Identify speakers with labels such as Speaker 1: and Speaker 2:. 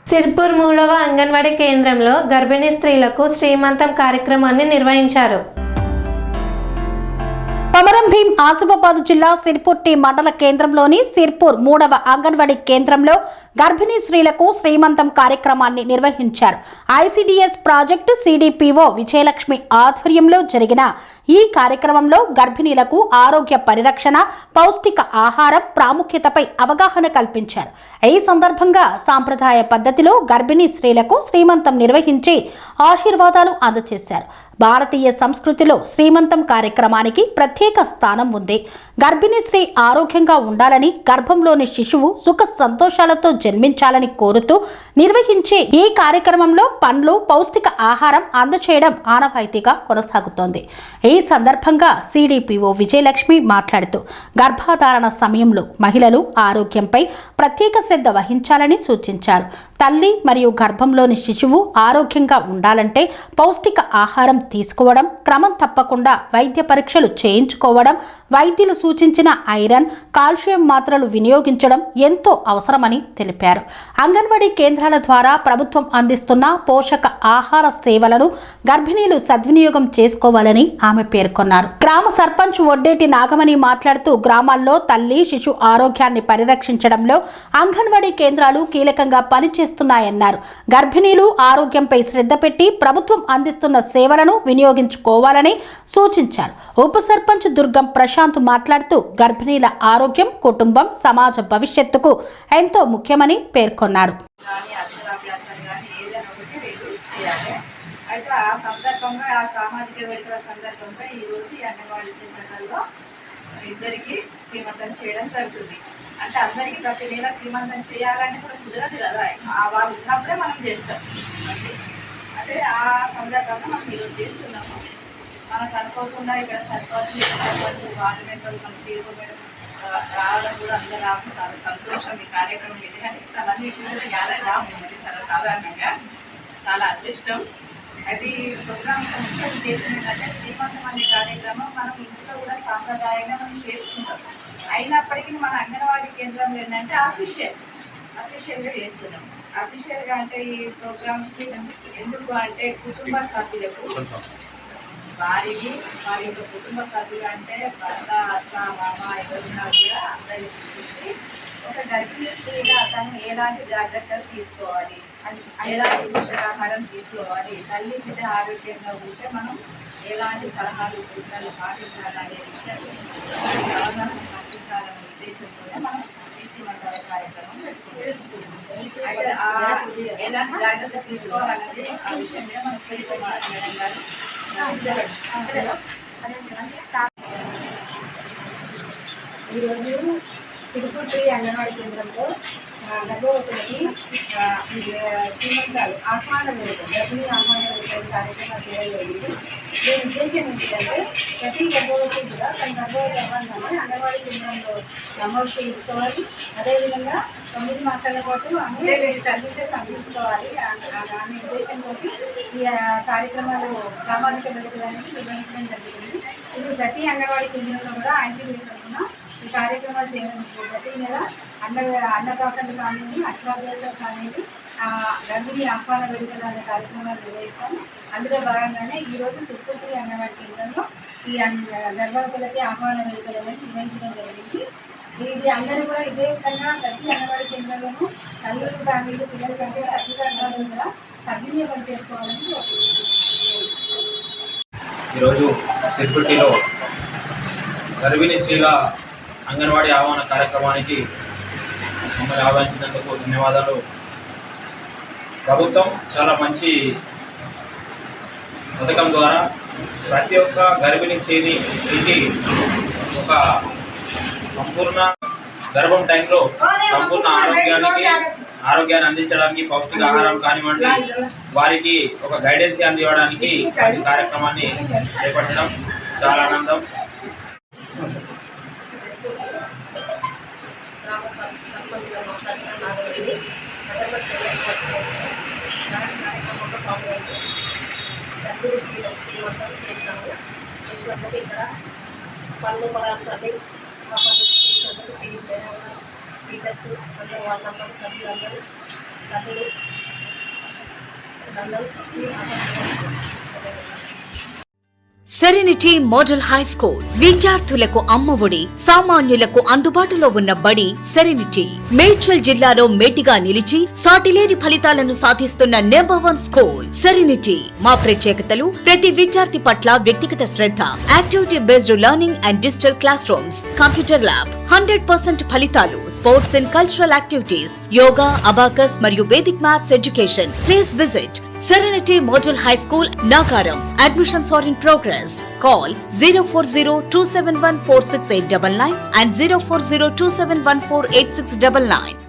Speaker 1: సిర్పూర్ 3వ అంగన్వాడీ కేంద్రంలో గర్భిణీ స్త్రీలకు శ్రీమంతం కార్యక్రమాన్ని నిర్వహించారు.
Speaker 2: కొమరం భీం ఆసిఫాబాద్ జిల్లా సిర్పూర్ మండల కేంద్రంలోని సిర్పూర్ 3వ అంగన్వాడీ కేంద్రంలో గర్భిణీ స్త్రీలకు శ్రీమంతం కార్యక్రమాన్ని నిర్వహించారు. ఐసిడిఎస్ ప్రాజెక్టు సిడిపిఓ విజయలక్ష్మి ఆధ్వర్యంలో జరిగిన ఈ కార్యక్రమంలో గర్భిణీలకు ఆరోగ్య పరిరక్షణ, పౌష్టిక ఆహారం ప్రాముఖ్యతపై అవగాహన కల్పించారు. ఈ సందర్భంగా సాంప్రదాయ పద్ధతిలో గర్భిణీ స్త్రీలకు శ్రీమంతం నిర్వహించి ఆశీర్వాదాలు అందజేశారు. భారతీయ సంస్కృతిలో శ్రీమంతం కార్యక్రమానికి ప్రత్యేక స్థానం ఉంది. గర్భిణీ స్త్రీ ఆరోగ్యంగా ఉండాలని, గర్భంలోని శిశువు సుఖ సంతోషాలతో జన్మించాలని కోరుతూ నిర్వహించే ఈ కార్యక్రమంలో పండ్లు, పౌష్టిక ఆహారం అందచేయడం ఆనవాయితీగా కొనసాగుతోంది. ఈ సందర్భంగా సిడిపిఓ విజయలక్ష్మి మాట్లాడుతూ గర్భధారణ సమయంలో మహిళలు ఆరోగ్యంపై ప్రత్యేక శ్రద్ధ వహించాలని సూచించారు. తల్లి మరియు గర్భంలోని శిశువు ఆరోగ్యంగా ఉండాలంటే పౌష్టిక ఆహారం తీసుకోవడం, క్రమం తప్పకుండా వైద్య పరీక్షలు చేయించుకోవడం, వైద్యులు సూచించిన ఐరన్, కాల్షియం మాత్రలు వినియోగించడం ఎంతో అవసరమని తెలిపారు. అంగన్వాడీ కేంద్రాల ద్వారా ప్రభుత్వం అందిస్తున్న పోషక ఆహార సేవలను గర్భిణీలు సద్వినియోగం చేసుకోవాలని ఆమె పేర్కొన్నారు. గ్రామ సర్పంచ్ వడ్డేటి నాగమణి మాట్లాడుతూ గ్రామాల్లో తల్లి, శిశు ఆరోగ్యాన్ని పరిరక్షించడంలో అంగన్వాడీ కేంద్రాలు కీలకంగా పనిచేస్తున్నాయన్నారు. గర్భిణీలు ఆరోగ్యంపై శ్రద్ధ పెట్టి ప్రభుత్వం అందిస్తున్న సేవలను వినియోగించుకోవాలని సూచించారు. ఉప సర్పంచ్ దుర్గం ప్రశాంత్ మాట్లాడుతూ గర్భిణీల ఆరోగ్యం, కుటుంబం, సమాజ భవిష్యత్తుకు ఎంతో ముఖ్యమని పేర్కొన్నారు.
Speaker 3: అయితే ఆ సందర్భంగా, ఆ సామాజిక వేడుకల సందర్భంగా ఈరోజు ఈ అంగన్వాడీ సెంటర్లలో ఇద్దరికి శ్రీమంతం చేయడం జరుగుతుంది. అంటే అందరికీ ప్రతి నెల శ్రీమంతం చేయాలని కూడా కుదరదు కదా, వాళ్ళు ఉన్నప్పుడే మనం చేస్తాం. అంటే ఆ సందర్భంగా మనం ఈరోజు చేస్తున్నాము. మనకు అనుకోకుండా ఇక్కడ సర్పంచ్, వార్డు మెంబర్లు, మన చీరపు మేడం రావడం కూడా అందరూ రావడం చాలా సంతోషం. ఈ కార్యక్రమం ఎందుకంటే అవన్నీ చాలా సాధారణంగా చాలా అదృష్టం. అయితే ఈ ప్రోగ్రామ్ ముఖ్య ఉద్దేశం ఏంటంటే శ్రీమంతం అనే కార్యక్రమం మనం ఇంట్లో కూడా సాంప్రదాయంగా మనం చేసుకుంటాం. అయినప్పటికీ మన అంగన్వాడీ కేంద్రంలో ఏంటంటే అఫీషియల్గా చేస్తున్నాం. అఫీషియల్గా అంటే ఈ ప్రోగ్రామ్స్ ఎందుకు అంటే కుటుంబ సభ్యులకు, వారి యొక్క కుటుంబ సభ్యులు అంటే భర్త, అత్త, మామ ఎవరున్నా కూడా అందరికీ చూపించి ఒక గర్భిణీ స్త్రీగా తను ఎలాంటి జాగ్రత్తలు తీసుకోవాలి, ఎలాంటి పోషకాహారం తీసుకోవాలి, తల్లి బిడ్డ ఆరోగ్యంగా ఉంటే మనం ఎలాంటి సలహాలు, సూచనలు పాటించాలనే విషయాన్ని అవగాహన కల్పించాలనే ఉద్దేశంతోనే మనం శ్రీమంతాల కార్యక్రమం పెట్టుకుంటాం. ఎలాంటి జాగ్రత్త తీసుకోవాలనేది ఆ విషయం మీద మన శ్రీకుమార్ మేడం గారు
Speaker 4: ఈరోజు సిర్పూర్ అంగన్వాడీ కేంద్రంలో గర్భవతులకి శ్రీమంతాలు ఆహ్వాన వేడుకలు, గర్భిణీ ఆహ్వాన వేడుకలు కార్యక్రమం చేయడం జరిగింది. దీని ఉద్దేశం ఏంటంటే ప్రతి గర్భవతి కూడా తన గర్భవతి అవ్వాలని అంగన్వాడీ కేంద్రంలో నమోదు చేయించుకోవాలి. అదేవిధంగా 9 మాసాల పాటు ఆమె సర్వీసెస్ అందించుకోవాలి అనే ఉద్దేశంతో ఈ కార్యక్రమాలు సామాజిక వేడుకలను నిర్వహించడం జరుగుతుంది. ఇది ప్రతి అంగన్వాడీ కేంద్రంలో కూడా ఐసీడీఎస్ తరఫున ఈ కార్యక్రమాలు చేయడం. ప్రతి నెల అన్నప్రాసనలు కానివ్వండి, అశ్వాభ్యాసాలు కానివ్వండి, గర్భిణీ ఆహ్వాన వేడుకలు అనే కార్యక్రమాలు నిర్వహిస్తాము. అందులో భాగంగానే ఈరోజు సిర్పూర్ అంగన్వాడీ కేంద్రంలో ఈ గర్భవతులకి ఆహ్వాన వేడుకలు అనేది నిర్వహించడం జరిగింది. ఇది అందరూ కూడా ఇదే విధంగా ప్రతి అంగన్వాడీ కేంద్రంలోనూ తల్లులు, ఫ్యామిలీలు, పిల్లల కంటే తల్లిదండ్రులు కూడా సద్వినియోగం చేసుకోవాలని
Speaker 5: ఈరోజు సిర్పూర్లో గర్భిణీ స్త్రీల అంగన్వాడీ ఆహ్వాన కార్యక్రమానికి మమ్మల్ని ఆహ్వానించినందుకు ధన్యవాదాలు. ప్రభుత్వం చాలా మంచి పథకం ద్వారా ప్రతి ఒక్క గర్భిణీ స్త్రీకి ఒక సంపూర్ణ గర్భం టైంలో సంపూర్ణ ఆరోగ్యాన్ని అందించడానికి, పౌష్టిక ఆహారం కానివ్వండి, వారికి ఒక గైడెన్స్ అందివ్వడానికి మంచి కార్యక్రమాన్ని చేపట్టడం చాలా ఆనందం.
Speaker 3: సర్పంచ్గా మాట్లాడుతున్న నాగరెడ్డి గర్భిణీ స్త్రీలకు శ్రీమంతం చేసినందుకు ఇక్కడ పనులు పదార్థాన్ని చేసినందుకు టీచర్స్ అందరూ వాళ్ళ సభ్యులందరూ డబ్బులు
Speaker 4: అందరూ
Speaker 6: సెరెనిటీ మోడల్ హై స్కూల్ విద్యార్థులకు అమ్మఒడి, సామాన్యులకు అందుబాటులో ఉన్న బడి సెరెనిటీ. మేడ్చల్ జిల్లాలో మేటిగా నిలిచి సాటిలేని ఫలితాలను సాధిస్తున్న నంబర్ 1 స్కూల్ సెరెనిటీ. మా ప్రత్యేకతలు ప్రతి విద్యార్థి పట్ల వ్యక్తిగత శ్రద్ధ, activity based learning and digital classrooms, computer lab, 100% ఫలితాలు, sports and cultural activities, yoga, abacus మరియు Vedic maths education. Please visit Serenity Model High School, Nagaram. Admissions are in progress. Call 040-271-46899 and 040-271-48699.